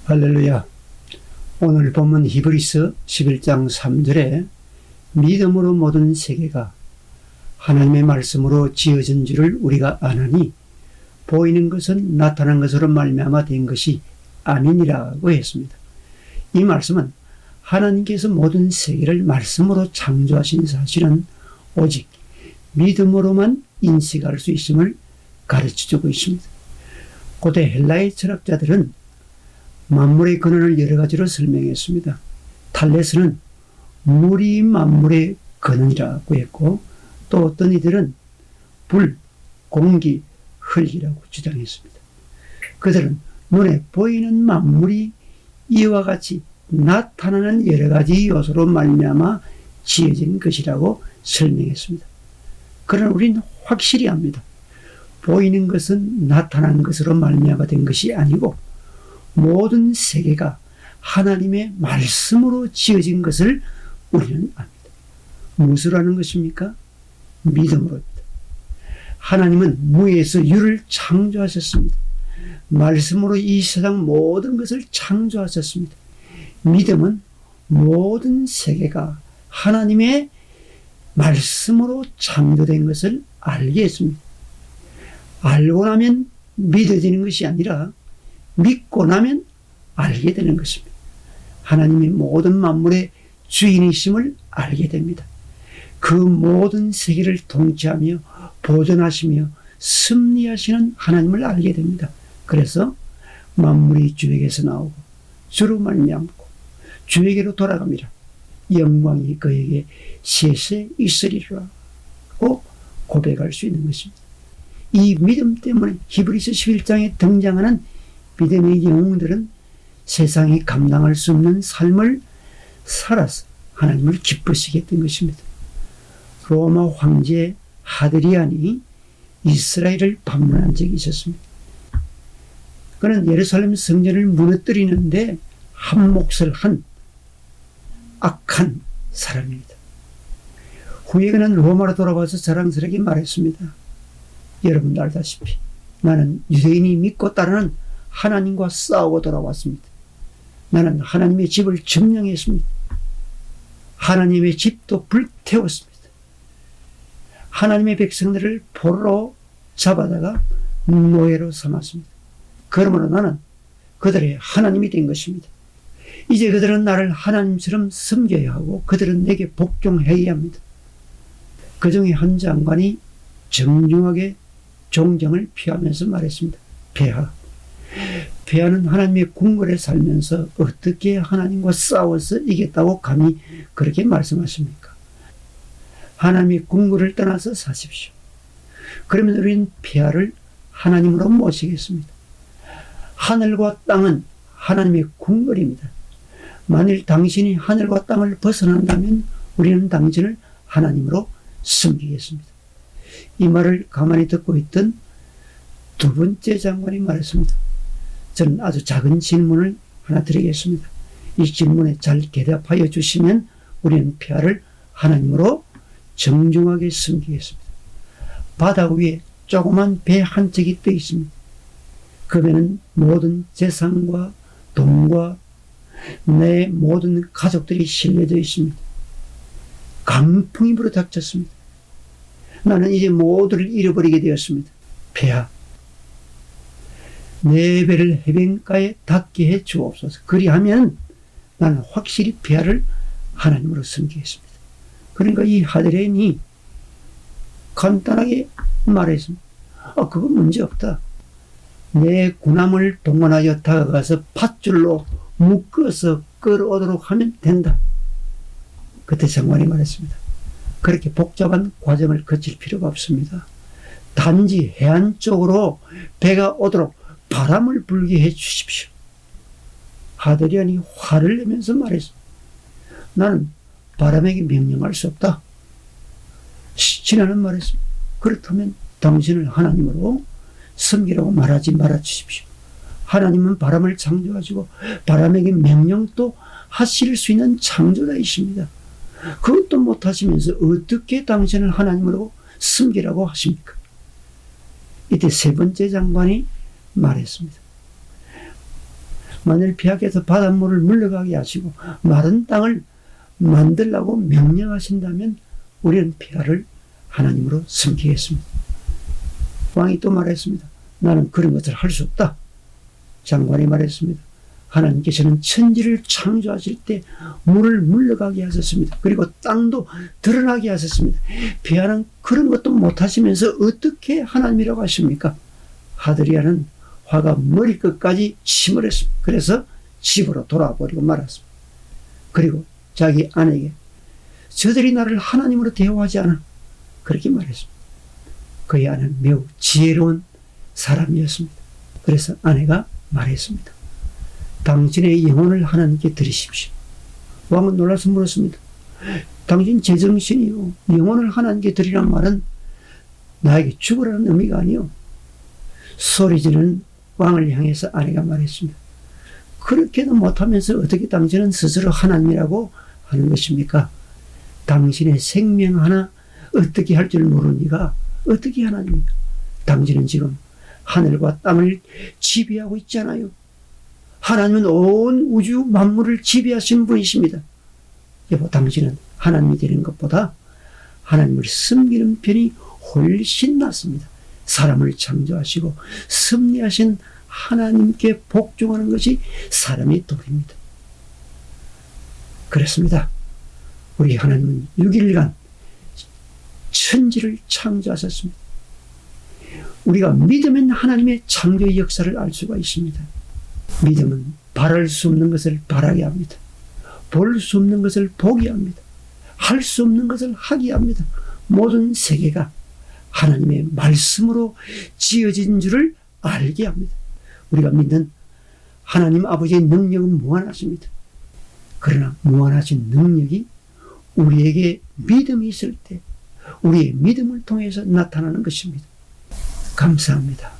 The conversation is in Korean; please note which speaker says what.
Speaker 1: 할렐루야. 오늘 본문 히브리서 11장 3절에 믿음으로 모든 세계가 하나님의 말씀으로 지어진 줄을 우리가 아나니 보이는 것은 나타난 것으로 말미암아 된 것이 아니니라고 했습니다. 이 말씀은 하나님께서 모든 세계를 말씀으로 창조하신 사실은 오직 믿음으로만 인식할 수 있음을 가르쳐주고 있습니다. 고대 헬라의 철학자들은 만물의 근원을 여러 가지로 설명했습니다. 탈레스는 물이 만물의 근원이라고 했고, 또 어떤 이들은 불, 공기, 흙이라고 주장했습니다. 그들은 눈에 보이는 만물이 이와 같이 나타나는 여러 가지 요소로 말미암아 지어진 것이라고 설명했습니다. 그러나 우리는 확실히 압니다. 보이는 것은 나타난 것으로 말미암아 된 것이 아니고 모든 세계가 하나님의 말씀으로 지어진 것을 우리는 압니다. 무엇으로 하는 것입니까? 믿음으로입니다. 하나님은 무에서 유를 창조하셨습니다. 말씀으로 이 세상 모든 것을 창조하셨습니다. 믿음은 모든 세계가 하나님의 말씀으로 창조된 것을 알게 했습니다. 알고 나면 믿어지는 것이 아니라 믿고 나면 알게 되는 것입니다. 하나님이 모든 만물의 주인이심을 알게 됩니다. 그 모든 세계를 통치하며 보존하시며 섭리하시는 하나님을 알게 됩니다. 그래서 만물이 주에게서 나오고 주로 말미암고 주에게로 돌아갑니다. 영광이 그에게 셋에 있으리라고 고백할 수 있는 것입니다. 이 믿음 때문에 히브리서 11장에 등장하는 믿음의 영웅들은 세상이 감당할 수 없는 삶을 살아서 하나님을 기쁘시게 했던 것입니다. 로마 황제 하드리안이 이스라엘을 방문한 적이 있었습니다. 그는 예루살렘 성전을 무너뜨리는데 한 몫을 한 악한 사람입니다. 후에 그는 로마로 돌아와서 자랑스럽게 말했습니다. 여러분도 알다시피 나는 유대인이 믿고 따르는 하나님과 싸우고 돌아왔습니다. 나는 하나님의 집을 점령했습니다. 하나님의 집도 불태웠습니다. 하나님의 백성들을 포로로 잡아다가 노예로 삼았습니다. 그러므로 나는 그들의 하나님이 된 것입니다. 이제 그들은 나를 하나님처럼 섬겨야 하고 그들은 내게 복종해야 합니다. 그 중에 한 장관이 정중하게 존경을 표하면서 말했습니다. 폐하는 하나님의 궁궐에 살면서 어떻게 하나님과 싸워서 이겼다고 감히 그렇게 말씀하십니까? 하나님의 궁궐을 떠나서 사십시오. 그러면 우리는 폐하를 하나님으로 모시겠습니다. 하늘과 땅은 하나님의 궁궐입니다. 만일 당신이 하늘과 땅을 벗어난다면 우리는 당신을 하나님으로 섬기겠습니다. 이 말을 가만히 듣고 있던 두 번째 장관이 말했습니다. 저는 아주 작은 질문을 하나 드리겠습니다. 이 질문에 잘 대답하여 주시면 우리는 폐하를 하나님으로 정중하게 섬기겠습니다. 바다 위에 조그만 배 한 척이 떠 있습니다. 그 배는 모든 재산과 돈과 내 모든 가족들이 실려져 있습니다. 강풍이 불어닥쳤습니다. 나는 이제 모두를 잃어버리게 되었습니다. 폐하, 내 배를 해변가에 닿게 해 주옵소서. 그리하면 나는 확실히 폐하를 하나님으로 섬기겠습니다. 그러니까 이 하드레인이 간단하게 말했습니다. 그건 문제 없다. 내 군함을 동원하여 다가가서 밧줄로 묶어서 끌어오도록 하면 된다. 그때 장관이 말했습니다. 그렇게 복잡한 과정을 거칠 필요가 없습니다. 단지 해안 쪽으로 배가 오도록 바람을 불게 해 주십시오. 하드리안이 화를 내면서 말했습니다. 나는 바람에게 명령할 수 없다. 신하는 말했습니다. 그렇다면 당신을 하나님으로 섬기라고 말하지 말아 주십시오. 하나님은 바람을 창조하시고 바람에게 명령도 하실 수 있는 창조자이십니다. 그것도 못하시면서 어떻게 당신을 하나님으로 섬기라고 하십니까? 이때 세 번째 장관이 말했습니다. 만일 폐하께서 바닷물을 물러가게 하시고 마른 땅을 만들라고 명령하신다면 우리는 폐하를 하나님으로 섬기겠습니다. 왕이 또 말했습니다. 나는 그런 것을 할 수 없다. 장관이 말했습니다. 하나님께서는 천지를 창조하실 때 물을 물러가게 하셨습니다. 그리고 땅도 드러나게 하셨습니다. 폐하는 그런 것도 못하시면서 어떻게 하나님이라고 하십니까? 하드리아는 화가 머리끝까지 침을 했습니다. 그래서 집으로 돌아버리고 말았습니다. 그리고 자기 아내에게 저들이 나를 하나님으로 대우하지 않아. 그렇게 말했습니다. 그의 아내는 매우 지혜로운 사람이었습니다. 그래서 아내가 말했습니다. 당신의 영혼을 하나님께 드리십시오. 왕은 놀라서 물었습니다. 당신 제정신이요. 영혼을 하나님께 드리란 말은 나에게 죽으라는 의미가 아니요. 소리지르는 왕을 향해서 아내가 말했습니다. 그렇게도 못하면서 어떻게 당신은 스스로 하나님이라고 하는 것입니까? 당신의 생명 하나 어떻게 할 줄 모르는 이가 어떻게 하나님입니까? 당신은 지금 하늘과 땅을 지배하고 있잖아요. 하나님은 온 우주 만물을 지배하신 분이십니다. 여보, 당신은 하나님이 되는 것보다 하나님을 섬기는 편이 훨씬 낫습니다. 사람을 창조하시고 섭리하신 하나님께 복종하는 것이 사람의 도리입니다. 그렇습니다. 우리 하나님은 6일간 천지를 창조하셨습니다. 우리가 믿으면 하나님의 창조의 역사를 알 수가 있습니다. 믿음은 바랄 수 없는 것을 바라게 합니다. 볼 수 없는 것을 보게 합니다. 할 수 없는 것을 하게 합니다. 모든 세계가 하나님의 말씀으로 지어진 줄을 알게 합니다. 우리가 믿는 하나님 아버지의 능력은 무한하십니다. 그러나 무한하신 능력이 우리에게 믿음이 있을 때 우리의 믿음을 통해서 나타나는 것입니다. 감사합니다.